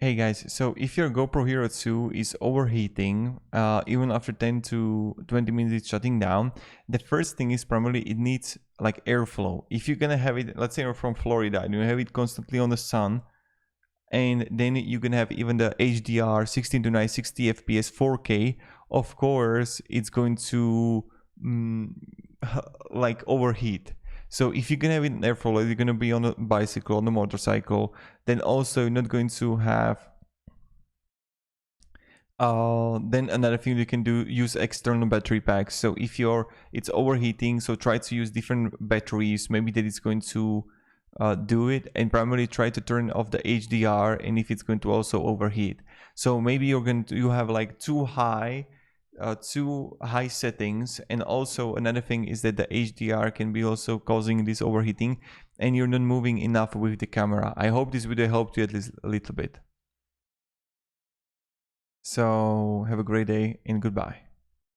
Hey guys, so if your GoPro Hero 2 is overheating, even after 10 to 20 minutes it's shutting down, the first thing is primarily it needs like airflow. If you're gonna have it, let's say you're from Florida and you have it constantly on the sun, and then you can have even the HDR 16 to 9 60 FPS 4K, of course it's going to like overheat. So if you're gonna have it in airflow, like you're gonna be on a bicycle, on a motorcycle, then also you're not going to have then another thing you can do, use external battery packs. So if it's overheating, so try to use different batteries, maybe that it's going to do it, and primarily try to turn off the HDR and if it's going to also overheat. So maybe you have like too high settings, and also another thing is that the HDR can be also causing this overheating and you're not moving enough with the camera. I hope this video helped you at least a little bit. So have a great day and goodbye.